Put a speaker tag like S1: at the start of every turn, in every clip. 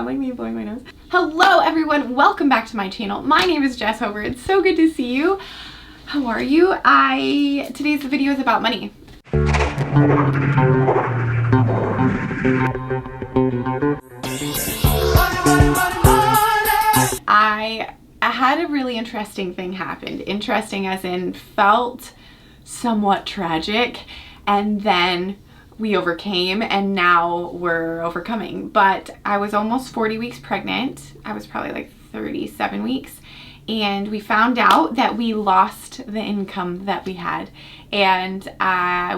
S1: sound like me blowing my nose? Hello everyone, welcome back to my channel. My name is Jess Hover. It's so good to see you. How are you? Today's video is about money. I had a really interesting thing happen. Interesting as in felt somewhat tragic, and then we overcame and now we're overcoming. But I was almost 40 weeks pregnant. I was probably like 37 weeks. And we found out that we lost the income that we had, and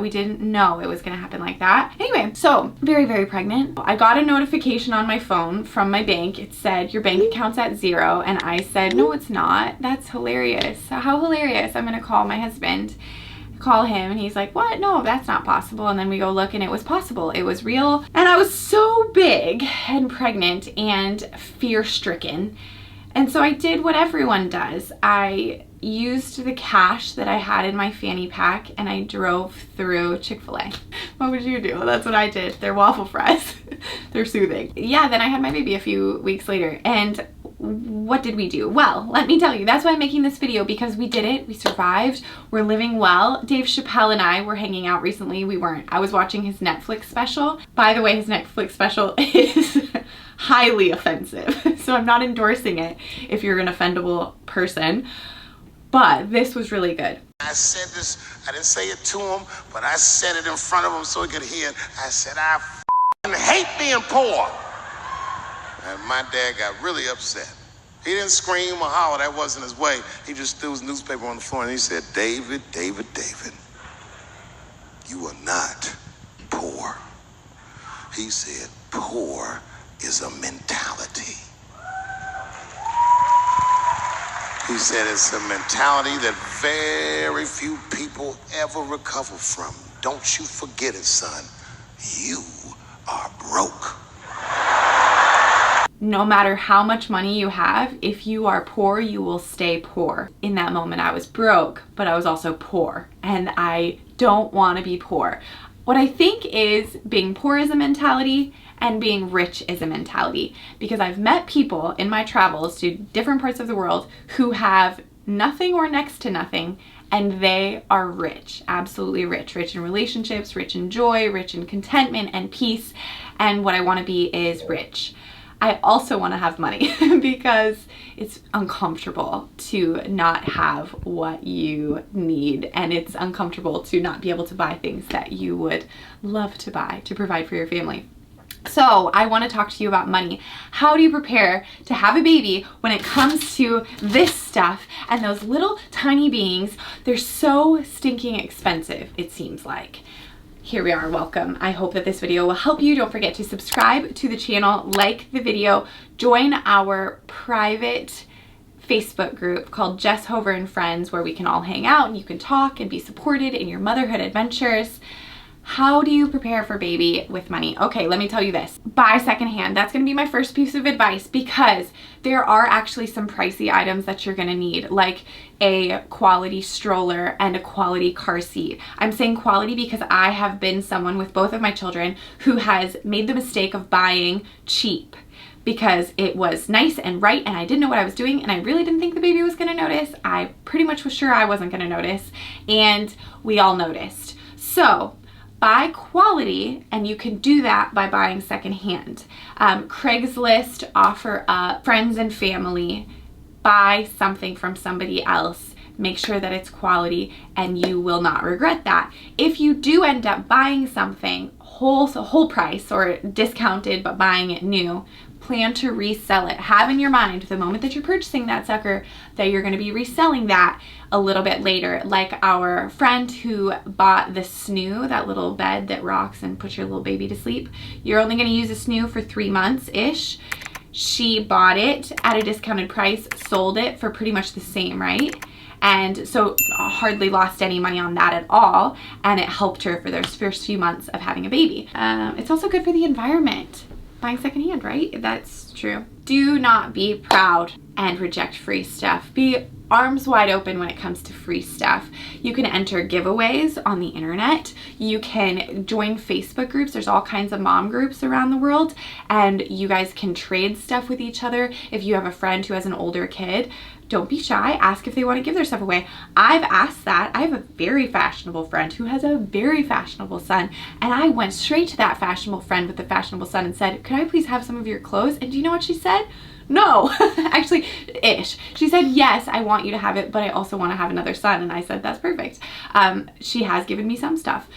S1: we didn't know it was gonna happen like that. Anyway, so very, very pregnant. I got a notification on my phone from my bank. It said, your bank account's at zero. And I said, no, it's not. That's hilarious. How hilarious. I'm gonna call my husband, call him, and he's like, what? No, that's not possible. And then we go look and it was possible. It was real. And I was so big and pregnant and fear-stricken. And so I did what everyone does. I used the cash that I had in my fanny pack and I drove through Chick-fil-A. What would you do? That's what I did. They're waffle fries. They're soothing. Yeah, then I had my baby a few weeks later. And what did we do? Well, let me tell you, that's why I'm making this video, because we did it. We survived. We're living well. Dave Chappelle and I were hanging out recently. We weren't. I was watching his Netflix special. By the way, his Netflix special is highly offensive. So I'm not endorsing it if you're an offendable person. But this was really good.
S2: I said this, I didn't say it to him, but I said it in front of him so he could hear it. I said, I hate being poor. And my dad got really upset. He didn't scream or holler, that wasn't his way. He just threw his newspaper on the floor and he said, David, you are not poor. He said, poor is a mentality. He said it's a mentality that very few people ever recover from. Don't you forget it, son. You are broke.
S1: No matter how much money you have, if you are poor, you will stay poor. In that moment, I was broke, but I was also poor, and I don't want to be poor. What I think is being poor is a mentality and being rich is a mentality, because I've met people in my travels to different parts of the world who have nothing or next to nothing, and they are rich, absolutely rich. Rich in relationships, rich in joy, rich in contentment and peace, and what I want to be is rich. I also want to have money because it's uncomfortable to not have what you need, and it's uncomfortable to not be able to buy things that you would love to buy to provide for your family. So I want to talk to you about money. How do you prepare to have a baby when it comes to this stuff and those little tiny beings? They're so stinking expensive, it seems like. Here we are, welcome. I hope that this video will help you. Don't forget to subscribe to the channel, like the video, join our private Facebook group called Jess Hover and Friends, where we can all hang out and you can talk and be supported in your motherhood adventures. How do you prepare for baby with money? Okay, let me tell you this. Buy secondhand. That's gonna be my first piece of advice, because there are actually some pricey items that you're gonna need, like a quality stroller and a quality car seat. I'm saying quality because I have been someone with both of my children who has made the mistake of buying cheap because it was nice and right and I didn't know what I was doing, and I really didn't think the baby was gonna notice. I pretty much was sure I wasn't gonna notice, and we all noticed. So buy quality, and you can do that by buying secondhand. Craigslist, offer up, friends and family, buy something from somebody else. Make sure that it's quality and you will not regret that. If you do end up buying something whole price or discounted but buying it new, plan to resell it. Have in your mind the moment that you're purchasing that sucker that you're going to be reselling that a little bit later. Like our friend who bought the snoo, that little bed that rocks and puts your little baby to sleep. You're only going to use a snoo for 3 months-ish. She bought it at a discounted price, sold it for pretty much the same, right? And so hardly lost any money on that at all, and it helped her for those first few months of having a baby. It's also good for the environment. Buying secondhand, right? That's true. Do not be proud and reject free stuff. Be arms wide open when it comes to free stuff. You can enter giveaways on the internet. You can join Facebook groups. There's all kinds of mom groups around the world, and you guys can trade stuff with each other. If you have a friend who has an older kid, don't be shy. Ask if they want to give their stuff away. I've asked that. I have a very fashionable friend who has a very fashionable son, and I went straight to that fashionable friend with the fashionable son and said, could I please have some of your clothes? And do you know what she said? No. Actually, ish. She said, yes, I want you to have it, but I also want to have another son. And I said, that's perfect. She has given me some stuff.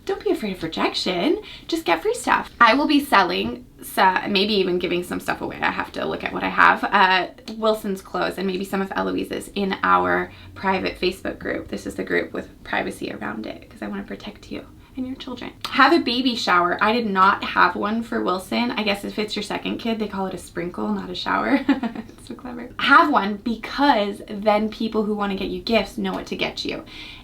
S1: Don't be afraid of rejection. Just get free stuff. I will be selling, maybe even giving some stuff away. I have to look at what I have. Wilson's clothes and maybe some of Eloise's in our private Facebook group. This is the group with privacy around it because I want to protect you and your children. Have a baby shower. I did not have one for Wilson. I guess if it's your second kid, they call it a sprinkle, not a shower. It's so clever. Have one because then people who want to get you gifts know what to get you.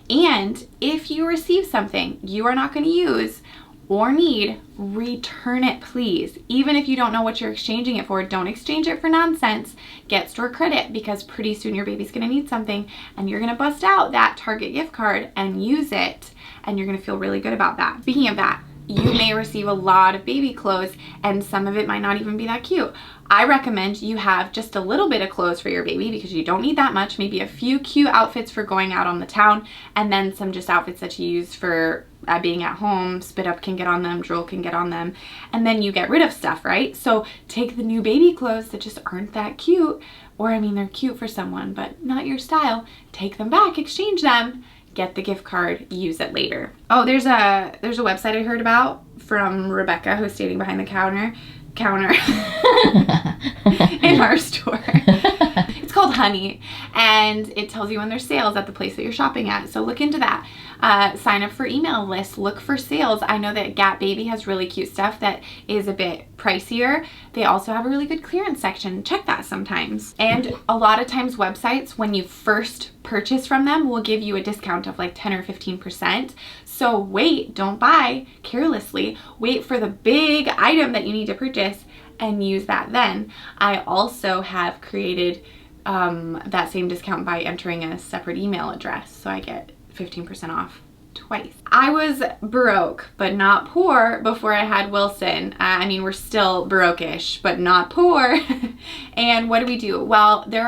S1: And if you receive something you are not going to use or need, return it, please. Even if you don't know what you're exchanging it for, don't exchange it for nonsense. Get store credit because pretty soon your baby's going to need something and you're going to bust out that Target gift card and use it. And you're gonna feel really good about that. Speaking of that, you may receive a lot of baby clothes and some of it might not even be that cute. I recommend you have just a little bit of clothes for your baby because you don't need that much, maybe a few cute outfits for going out on the town, and then some just outfits that you use for being at home. Spit up can get on them, drool can get on them, and then you get rid of stuff, right? So take the new baby clothes that just aren't that cute, or I mean they're cute for someone, but not your style, take them back, exchange them, get the gift card, use it later. Oh, there's a website I heard about from Rebecca who's standing behind the counter in our store. It's called Honey, and it tells you when there's sales at the place that you're shopping at. So look into that. Sign up for email lists. Look for sales. I know that Gap Baby has really cute stuff that is a bit pricier. They also have a really good clearance section. Check that sometimes. And a lot of times websites, when you first purchase from them, will give you a discount of like 10 or 15%. So wait, don't buy carelessly. Wait for the big item that you need to purchase and use that then. I also have created that same discount by entering a separate email address, so I get 15% off twice. I was broke but not poor before I had Wilson. I mean, we're still broke-ish but not poor. And what do? Well, there's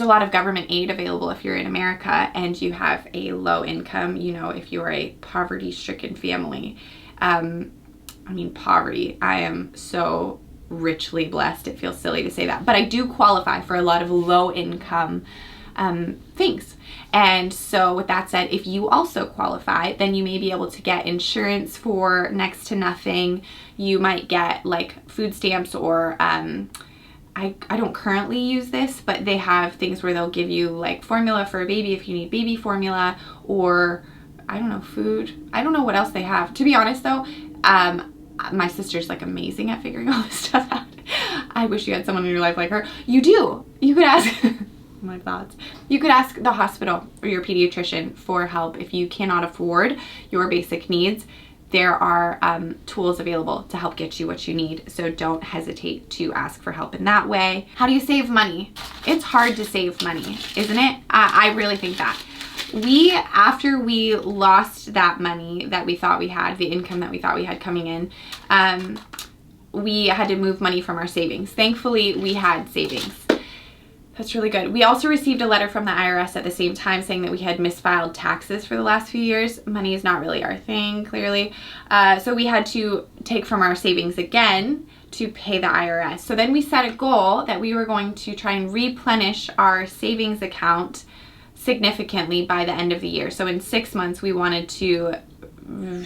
S1: a lot of government aid available if you're in America and you have a low income, you know, if you're a poverty-stricken family. I mean, poverty. I am so richly blessed. It feels silly to say that, but I do qualify for a lot of low income things. And so with that said, if you also qualify, then you may be able to get insurance for next to nothing. You might get like food stamps or I don't currently use this, but they have things where they'll give you like formula for a baby if you need baby formula, or I don't know, food. I don't know what else they have. To be honest though, my sister's like amazing at figuring all this stuff out. I wish you had someone in your life like her. You do. You could ask, my thoughts. You could ask the hospital or your pediatrician for help if you cannot afford your basic needs. There are tools available to help get you what you need, so don't hesitate to ask for help in that way. How do you save money? It's hard to save money, isn't it? I really think that. After we lost that money that we thought we had, the income that we thought we had coming in, we had to move money from our savings. Thankfully, we had savings. That's really good. We also received a letter from the IRS at the same time saying that we had misfiled taxes for the last few years. Money is not really our thing, clearly. So we had to take from our savings again to pay the IRS. So then we set a goal that we were going to try and replenish our savings account significantly by the end of the year. So in 6 months, we wanted to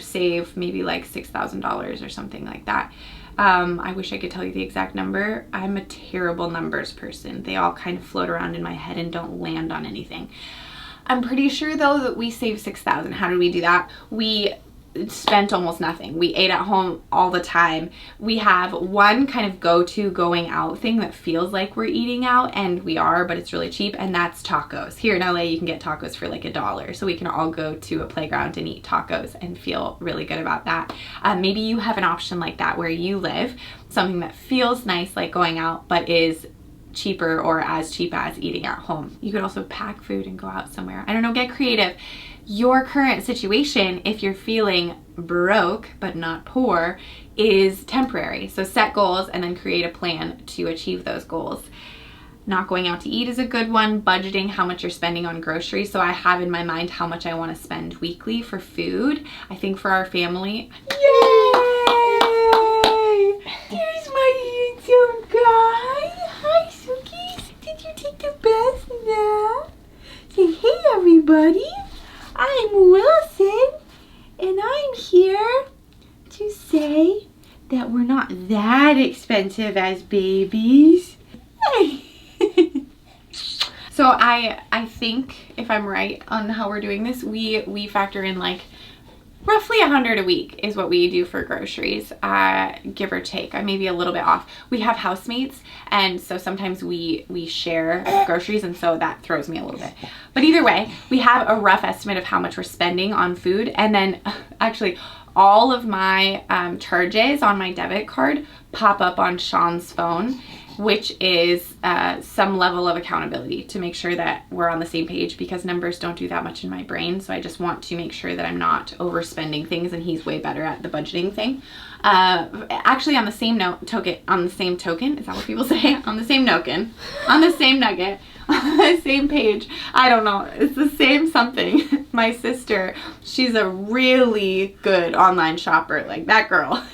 S1: save maybe like $6,000 or something like that. I wish I could tell you the exact number. I'm a terrible numbers person. They all kind of float around in my head and don't land on anything. I'm pretty sure though that we saved $6,000. How did we do that? We spent almost nothing. We ate at home all the time. We have one kind of go-to going out thing that feels like we're eating out, and we are, but it's really cheap, and that's tacos. Here in LA, you can get tacos for like $1, so we can all go to a playground and eat tacos and feel really good about that. Maybe you have an option like that where you live, something that feels nice like going out, but is cheaper or as cheap as eating at home. You could also pack food and go out somewhere. I don't know, get creative. Your current situation, if you're feeling broke but not poor, is temporary. So set goals and then create a plan to achieve those goals. Not going out to eat is a good one. Budgeting how much you're spending on groceries. So I have in my mind how much I want to spend weekly for food. I think for our family, yay! There's my handsome guy. Hi, Suki. Did you take the bath now? Say hey, everybody. I'm Wilson, and I'm here to say that we're not that expensive as babies. So I think, if I'm right on how we're doing this, we factor in like roughly $100 a week is what we do for groceries, give or take. I may be a little bit off. We have housemates, and so sometimes we share groceries, and so that throws me a little bit. But either way, we have a rough estimate of how much we're spending on food, and then actually all of my charges on my debit card pop up on Sean's phone, which is some level of accountability to make sure that we're on the same page, because numbers don't do that much in my brain. So I just want to make sure that I'm not overspending things, and he's way better at the budgeting thing. Actually, on the same token, is that what people say? On the same nugget, on the same page. I don't know. It's the same something. My sister, she's a really good online shopper. Like that girl,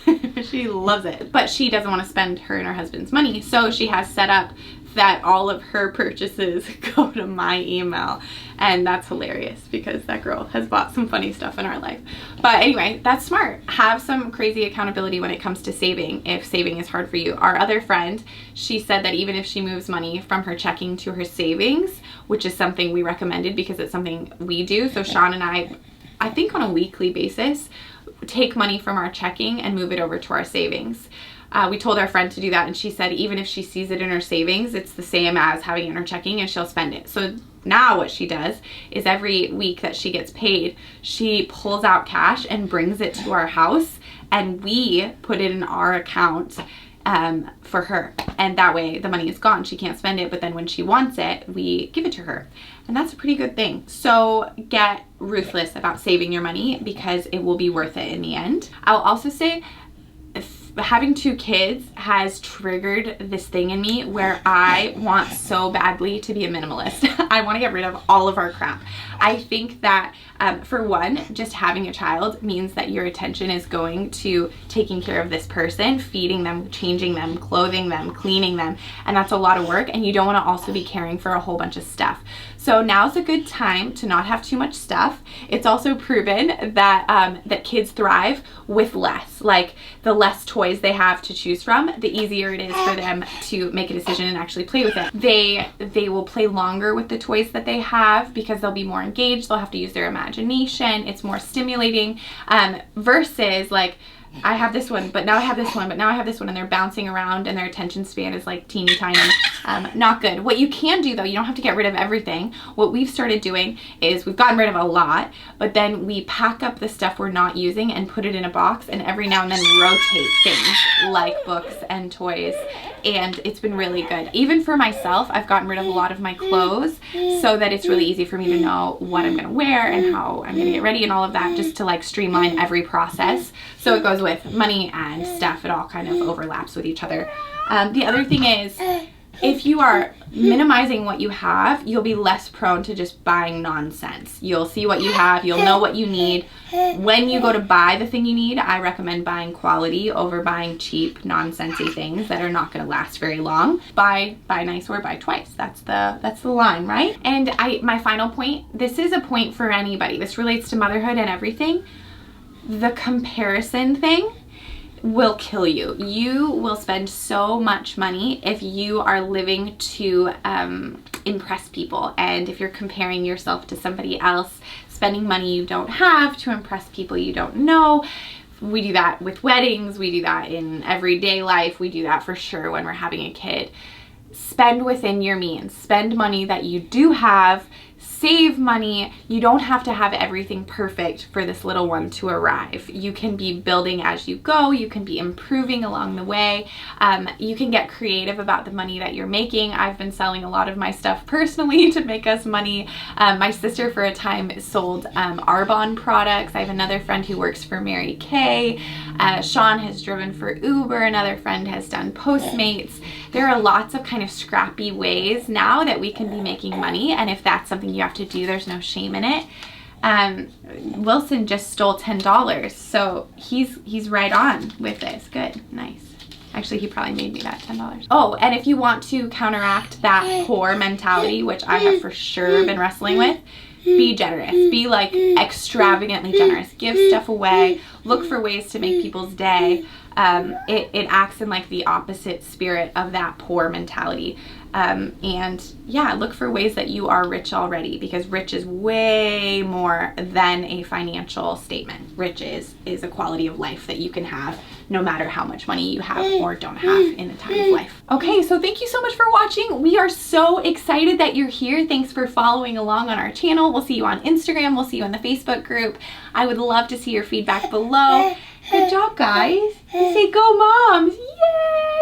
S1: she loves it. But she doesn't want to spend her and her husband's money. So she has set up that all of her purchases go to my email. And that's hilarious because that girl has bought some funny stuff in our life. But anyway, that's smart. Have some crazy accountability when it comes to saving, if saving is hard for you. Our other friend, she said that even if she moves money from her checking to her savings, which is something we recommended because it's something we do. So Sean and I think on a weekly basis, take money from our checking and move it over to our savings. We told our friend to do that, and she said even if she sees it in her savings, it's the same as having it in her checking, and she'll spend it. So now what she does is every week that she gets paid, she pulls out cash and brings it to our house, and we put it in our account for her. And that way the money is gone. She can't spend it, but then when she wants it, we give it to her. And that's a pretty good thing. So get ruthless about saving your money because it will be worth it in the end. I'll also say, having 2 kids has triggered this thing in me where I want so badly to be a minimalist. I want to get rid of all of our crap. I think that for one, just having a child means that your attention is going to taking care of this person, feeding them, changing them, clothing them, cleaning them, and that's a lot of work, and you don't want to also be caring for a whole bunch of stuff. So now's a good time to not have too much stuff. It's also proven that that kids thrive with less. Like the less toys they have to choose from, the easier it is for them to make a decision and actually play with it. They will play longer with the toys that they have because they'll be more engaged. They'll have to use their imagination. It's more stimulating versus like, I have this one, but now I have this one, but now I have this one, and they're bouncing around and their attention span is like teeny tiny. Not good. What you can do though, you don't have to get rid of everything. What we've started doing is we've gotten rid of a lot, but then we pack up the stuff we're not using and put it in a box, and every now and then rotate things like books and toys, and it's been really good. Even for myself, I've gotten rid of a lot of my clothes so that it's really easy for me to know what I'm gonna wear and how I'm gonna get ready and all of that, just to like streamline every process. So it goes with money and stuff. It all kind of overlaps with each other. The other thing is, if you are minimizing what you have, you'll be less prone to just buying nonsense. You'll see what you have, you'll know what you need. When you go to buy the thing you need, I recommend buying quality over buying cheap, nonsensy things that are not going to last very long. Buy nice or buy twice. That's the line, right? And my final point, this is a point for anybody. This relates to motherhood and everything. The comparison thing will kill you. You will spend so much money if you are living to impress people, and if you're comparing yourself to somebody else, spending money you don't have to impress people you don't know. We do that with weddings, we do that in everyday life, we do that for sure when we're having a kid. Spend within your means. Spend money that you do have. save money. You don't have to have everything perfect for this little one to arrive. You can be building as you go. You can be improving along the way. You can get creative about the money that you're making. I've been selling a lot of my stuff personally to make us money. My sister for a time sold Arbonne products. I have another friend who works for Mary Kay. Sean has driven for Uber. Another friend has done Postmates. There are lots of kind of scrappy ways now that we can be making money, and if that's something you have to do, there's no shame in it. Wilson just stole $10, so he's right on with this. Good, nice. Actually, he probably made me that $10. Oh, and if you want to counteract that poor mentality, which I have for sure been wrestling with, be generous. Be like extravagantly generous. Give stuff away. Look for ways to make people's day. It acts in like the opposite spirit of that poor mentality. And yeah, look for ways that you are rich already, because rich is way more than a financial statement. Rich is a quality of life that you can have no matter how much money you have or don't have in the time of life. Okay, so thank you so much for watching. We are so excited that you're here. Thanks for following along on our channel. We'll see you on Instagram. We'll see you in the Facebook group. I would love to see your feedback below. Good job, guys. Say go moms. Yay!